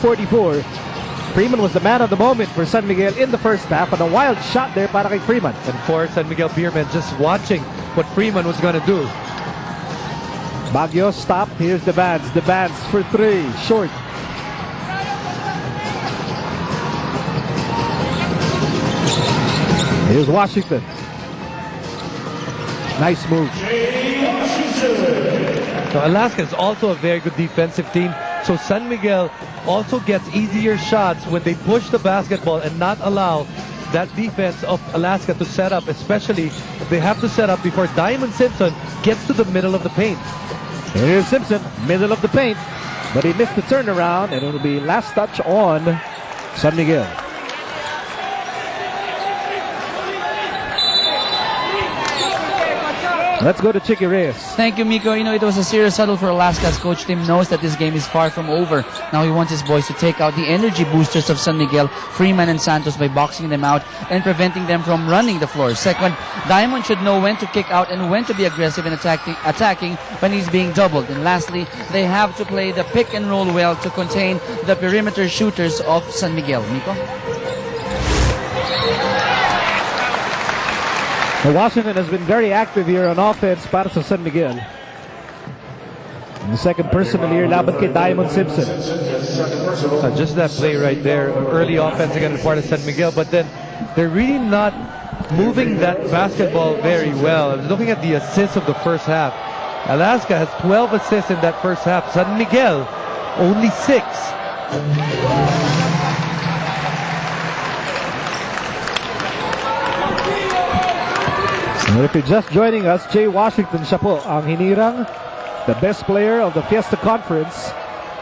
42-44. Freeman was the man of the moment for San Miguel in the first half, and a wild shot there para kay Freeman. And for San Miguel Beermen, just watching what Freeman was going to do. Baguio stopped. Here's the Vans for three. Short. Here's Washington. Nice move. So Alaska is also a very good defensive team. So San Miguel also gets easier shots when they push the basketball and not allow that defense of Alaska to set up, especially if they have to set up before Diamond Simpson gets to the middle of the paint. Here's Simpson, middle of the paint, but he missed the turnaround, and it will be last touch on San Miguel. Let's go to Chicky Reyes. Thank you, Miko. You know, it was a serious huddle for Alaska's coach. Tim knows that this game is far from over. Now he wants his boys to take out the energy boosters of San Miguel, Freeman and Santos, by boxing them out and preventing them from running the floor. Second, Diamond should know when to kick out and when to be aggressive in attacking when he's being doubled. And lastly, they have to play the pick and roll well to contain the perimeter shooters of San Miguel. Miko? Washington has been very active here on offense para sa San Miguel. And the second personal here, laban kay Diamond Simpson. Just that play right there, early offense again on the part of San Miguel, but then they're really not moving that basketball very well. I was looking at the assists of the first half. Alaska has 12 assists in that first half. San Miguel, only 6. And if you're just joining us, Jay Washington siya po ang hinirang, the best player of the Fiesta Conference.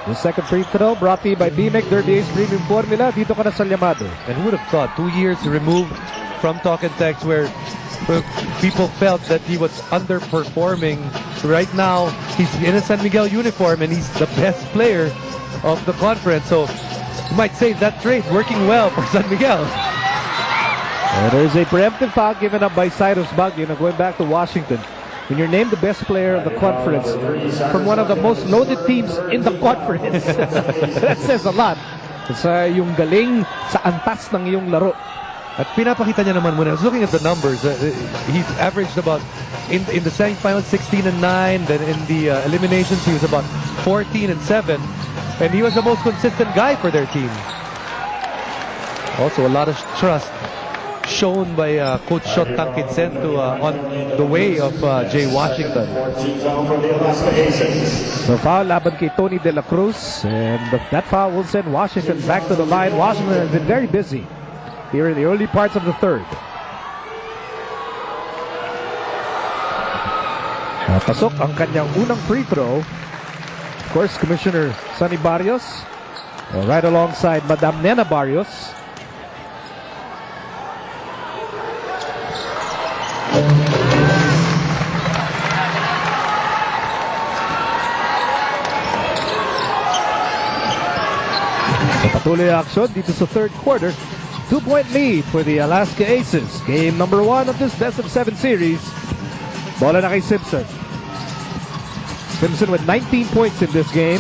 The second free throw brought to you by BMEC Derby Ace Premium Formula. Dito ka na sa Llamado. And who would have thought, 2 years removed from Talk and Text, where people felt that he was underperforming. Right now, he's in a San Miguel uniform and he's the best player of the conference. So you might say that trade working well for San Miguel. And there's a preemptive foul given up by Cyrus Baguio. Now going back to Washington. When you're named the best player of the conference from one of the most loaded teams in the conference, that says a lot. Sa yung galing sa antas ng iyong laro. At pinapakita niya naman muna. I was looking at the numbers. He averaged about, in the semifinals, 16-9. Then in the eliminations, he was about 14-7. And he was the most consistent guy for their team. Also, a lot of trust shown by Coach Shot Tangkitsen on the way of Jay Washington. So foul laban kay Tony De La Cruz, and that foul will send Washington back to the line. Washington has been very busy here in the early parts of the third. Pasok ang kanyang unang free throw. Of course, Commissioner Sonny Barrios, right alongside Madam Nena Barrios. Patuloy action dito sa third quarter. 2-point lead for the Alaska Aces. Game number 1 of this best of 7 series. Bola na kay Simpson. Simpson with 19 points in this game.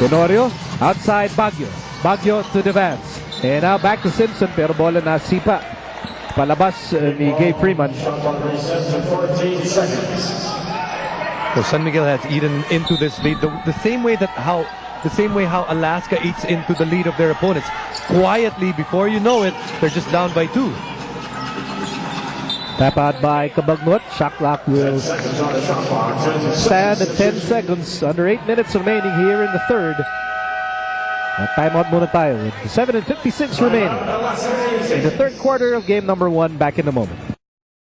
Tenorio outside Baguio. Baguio to the Vans. And now back to Simpson, pero bola na sipa. Palabas ni Gabe Freeman. So San Miguel has eaten into this lead the same way how Alaska eats into the lead of their opponents. Quietly, before you know it, they're just down by 2. Tap out by Kabagnot. Shot clock will stand at 10 seconds. Under 8 minutes remaining here in the third. Timeout muna tayo with 7:56 remaining in the third quarter of game number 1. Back in a moment.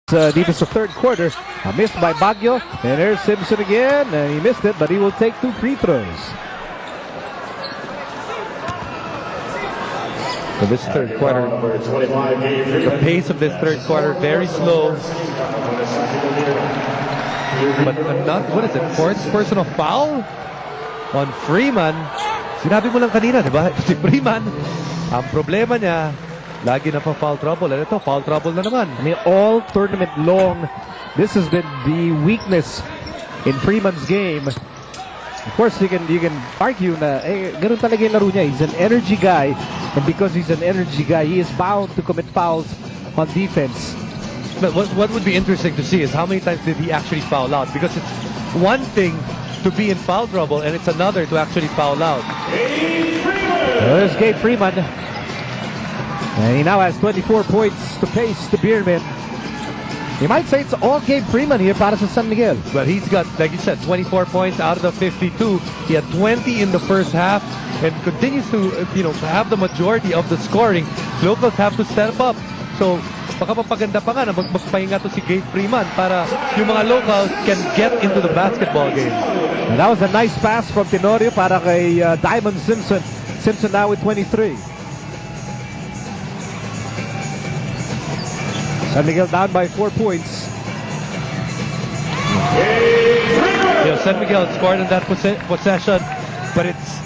Dito sa third quarter, a miss by Baguio. And there's Simpson again. And he missed it, but he will take 2 free throws. So this third quarter, the pace of this third quarter, very slow. But not, what is it, fourth personal foul on Freeman. Sinabi mo lang kanina, di ba? Si Freeman, ang problema niya, lagi na pa foul trouble. And ito, foul trouble na naman. I mean, all tournament long, this has been the weakness in Freeman's game. Of course, you can argue na ganun talaga yung laro niya. He's an energy guy, and because he's an energy guy, he is bound to commit fouls on defense. But what would be interesting to see is how many times did he actually foul out? Because it's one thing to be in foul trouble, and it's another to actually foul out. There's Gabe Freeman. And he now has 24 points to pace the Beermen. You might say it's all Gabe Freeman here para sa San Miguel. But he's got, like you said, 24 points out of the 52. He had 20 in the first half and continues to, have the majority of the scoring. Locals have to step up. So, baka mapaganda pa nga na magpahinga to si Gabe Freeman para yung mga locals can get into the basketball game. And that was a nice pass from Tenorio para kay Diamond Simpson. Simpson now with 23. San Miguel down by 4 points. San Miguel scored in that possession, but it's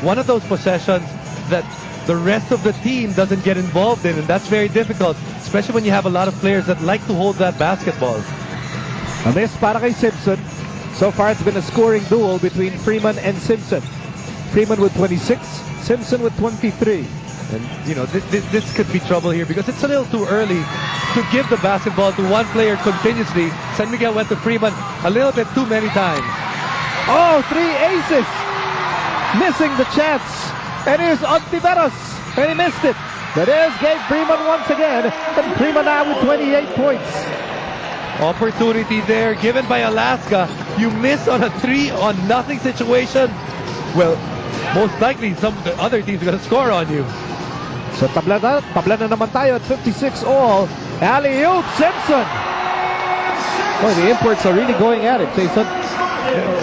one of those possessions that the rest of the team doesn't get involved in, and that's very difficult, especially when you have a lot of players that like to hold that basketball. A miss para kay Simpson. So far, it's been a scoring duel between Freeman and Simpson. Freeman with 26, Simpson with 23. And, this could be trouble here because it's a little too early to give the basketball to one player continuously. San Miguel went to Freeman a little bit too many times. Oh, 3 aces! Missing the chance. And here's Ontiveros. And he missed it. But there's Gabe Freeman once again. And Freeman now with 28 points. Opportunity there given by Alaska. You miss on a 3-0 situation. Well, most likely some of the other teams are going to score on you. So tabla na naman tayo at 56 all. Alley-oop, Simpson. Boy, the imports are really going at it, Jason.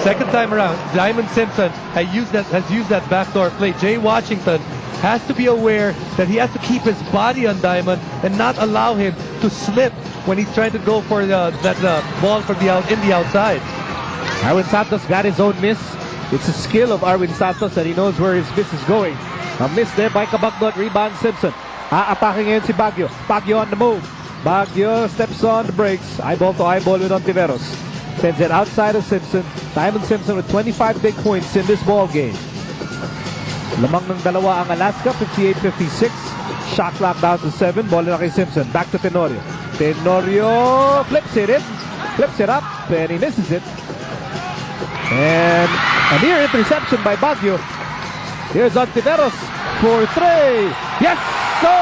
Second time around, Diamond Simpson has used that backdoor play. Jay Washington has to be aware that he has to keep his body on Diamond and not allow him to slip when he's trying to go for that ball from in the outside. Arwin Santos got his own miss. It's a skill of Arwin Santos that he knows where his miss is going. A miss there by Kabagnot. Rebound Simpson. Attacking ngayon si Baguio. Baguio on the move. Baguio steps on the brakes. Eyeball to eyeball with Ontiveros. Sends it outside of Simpson. Diamond Simpson with 25 big points in this ball game. Lamang ng dalawa ang Alaska. 58-56. Shot clock down to 7. Ball na kay Simpson. Back to Tenorio. Tenorio flips it. Flips it up. And he misses it. And a near interception by Baguio. Here's Ontiveros for 3. Yes, sir!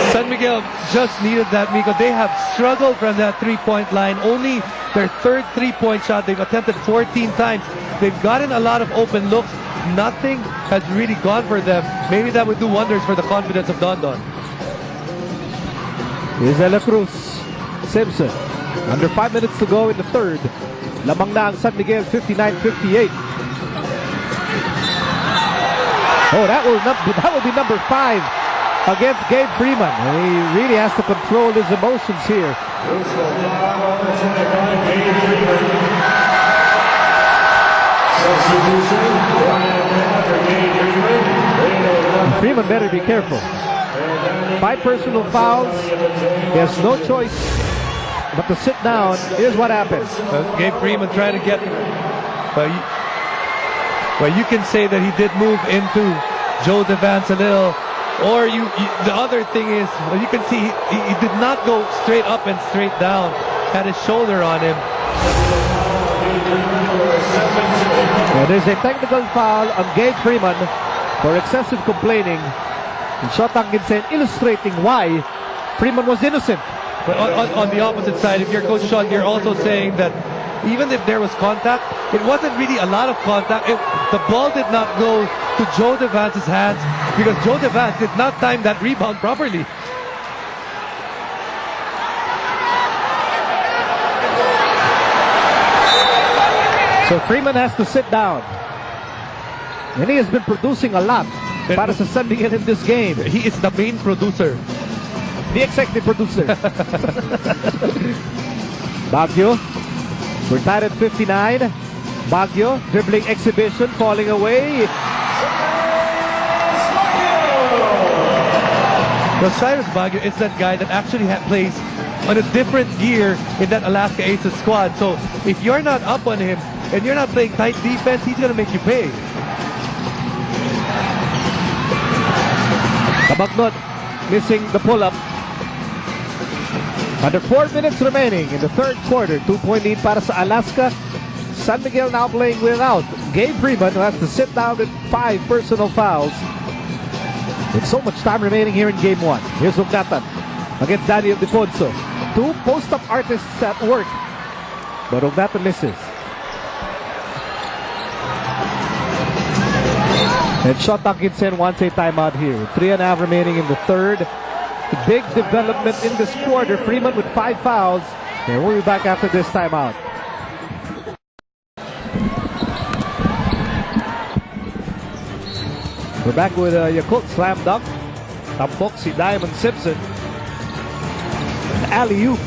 San Miguel just needed that, Miko. They have struggled from that three-point line. Only their third three-point shot. They've attempted 14 times. They've gotten a lot of open looks. Nothing has really gone for them. Maybe that would do wonders for the confidence of Don Don. Here's De La Cruz. Simpson. Under 5 minutes to go in the third. Lamang na ang San Miguel, 59-58. Oh, that will be number 5 against Gabe Freeman. And he really has to control his emotions here. Freeman better be careful. 5 personal fouls. He has no choice but to sit down. Here's what happens. Gabe Freeman trying to get... Well, you can say that he did move into Joe Devance a little. Or the other thing is, well, you can see he did not go straight up and straight down. Had his shoulder on him. And there's a technical foul on Gabe Freeman for excessive complaining. And Shotang Ginsen illustrating why Freeman was innocent. But on the opposite side, if you're Coach Sean, you're also saying that even if there was contact, it wasn't really a lot of contact. The ball did not go to Joe Devance's hands because Joe Devance did not time that rebound properly. So Freeman has to sit down. And he has been producing a lot para sa San Miguel in this game. He is the main producer. The executive producer. Baguio. We're tied at 59. Baguio, dribbling exhibition, falling away. Well, Cyrus Baguio is that guy that actually plays on a different gear in that Alaska Aces squad. So if you're not up on him and you're not playing tight defense, he's gonna make you pay. Kabagnot missing the pull-up. Under 4 minutes remaining in the third quarter. 2-point lead para sa Alaska. San Miguel now playing without Gabe Freeman, who has to sit down with 5 personal fouls. With so much time remaining here in game 1. Here's Ugnatan against Daniel Defonso. 2 post-up artists at work. But Ugnatan misses. And Shot Atkinson wants a timeout here. 3.5 remaining in the third. Big development in this quarter. Freeman with 5 fouls. And we'll be back after this timeout. We're back with a Yakult slam dunk. Tampok si Diamond Simpson. An alley-oop.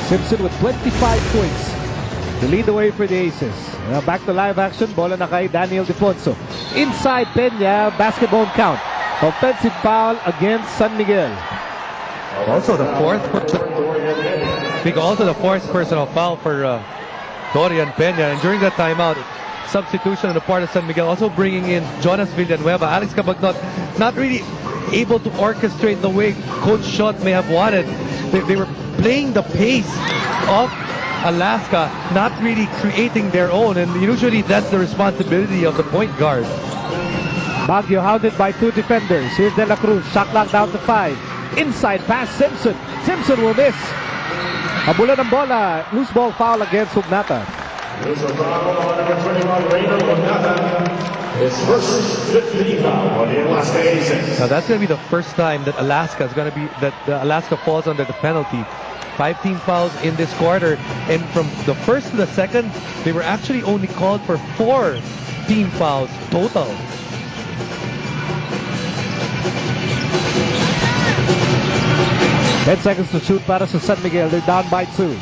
Simpson with 25 points to lead the way for the Aces. Now back to live action. Bola na kay Daniel Defonso. Inside Peña. Basketball count. Offensive foul against San Miguel. Also the fourth personal foul for Dorian Peña. And during that timeout, substitution on the part of San Miguel, also bringing in Jonas Villanueva. Alex Cabagnot not really able to orchestrate the way Coach Shot may have wanted. They were playing the pace of Alaska, not really creating their own, and usually that's the responsibility of the point guard. Baguio hounded by 2 defenders. Here's De La Cruz. Shot clock down to 5. Inside pass, Simpson. Simpson will miss. Habula ng bola. Loose ball foul against Ugnatan. His first 15 foul on the Alaska Aces. Now that's going to be the first time that Alaska falls under the penalty. 5 team fouls in this quarter, and from the first to the second, they were actually only called for 4 team fouls total. Ten seconds to shoot para sa San Miguel. They're down by 2.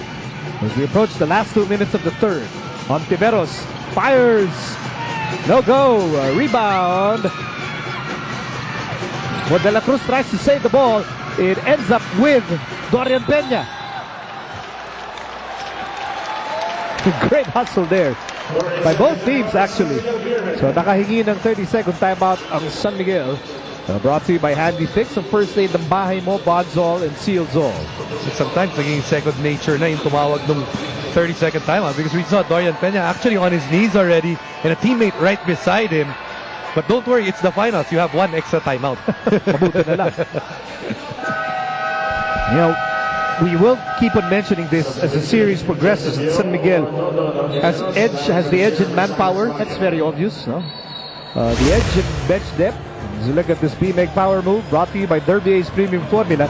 As we approach the last 2 minutes of the third. Ontiveros fires. No go. Rebound. When De La Cruz tries to save the ball, it ends up with Dorian Peña. Great hustle there by both teams actually. So nakahingi ng 30-second timeout ang San Miguel. Brought to you by Handy Fix, ang first aid ng bahay mo, Bodzol and Sealzol. Sometimes naging second nature na yung tumawag ng 30-second timeout, because we saw Dorian Peña actually on his knees already and a teammate right beside him. But don't worry, it's the finals. You have 1 extra timeout. Mabuti na lang. You know, we will keep on mentioning this as the series progresses. San Miguel has the edge in manpower. That's very obvious. No? The edge in bench depth. As you look at this B-Make power move brought to you by Derby Ace Premium Formula.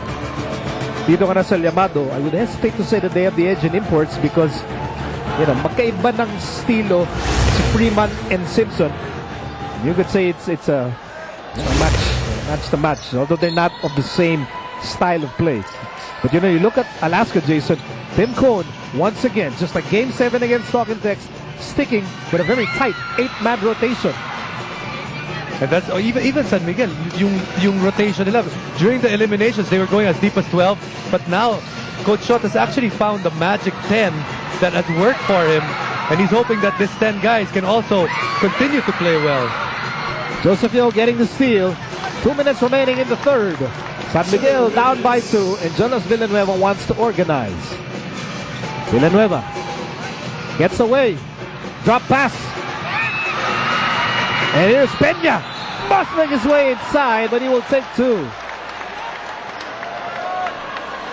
Dito ka na sa Yamado, I would hesitate to say that they have the edge in imports because, you know, magkaiba ng estilo si Freeman and Simpson. You could say it's a match to match, although they're not of the same style of play. But you know, you look at Alaska, Jason, Tim Cohn, once again, just like Game 7 against Talking Text, sticking with a very tight 8-man rotation. And that's even San Miguel, yung rotation nila. During the eliminations, they were going as deep as 12. But now, Coach Shot has actually found the magic 10 that has worked for him. And he's hoping that this 10 guys can also continue to play well. Joseph Yo getting the steal. 2 minutes remaining in the third. San Miguel down by 2. And Jonas Villanueva wants to organize. Villanueva gets away. Drop pass. And here's Peña, muscling his way inside, but he will take 2.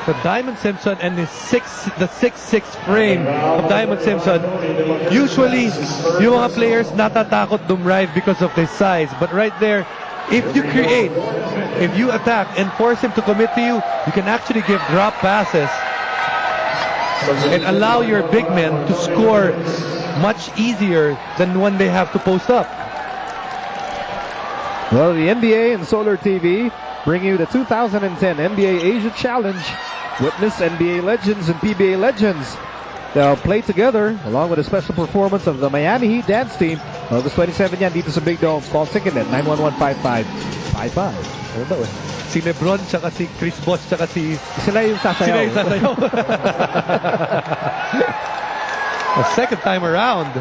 The Diamond Simpson and the 6'6" frame of Diamond Simpson. Usually, yung mga players natatakot dumrive because of their size. But right there, if you create, if you attack and force him to commit to you, you can actually give drop passes and allow your big men to score much easier than when they have to post up. Well, the NBA and Solar TV bring you the 2010 NBA Asia Challenge. Witness NBA legends and PBA legends. They'll play together along with a special performance of the Miami Heat dance team. August 27 yan dito sa Big Dome. Call Sicknet 911-5555. Ano ba si Lebron, tsaka si Chris Bosh, tsaka si... Sila yung sasayaw. Sila yung sasayaw. The second time around.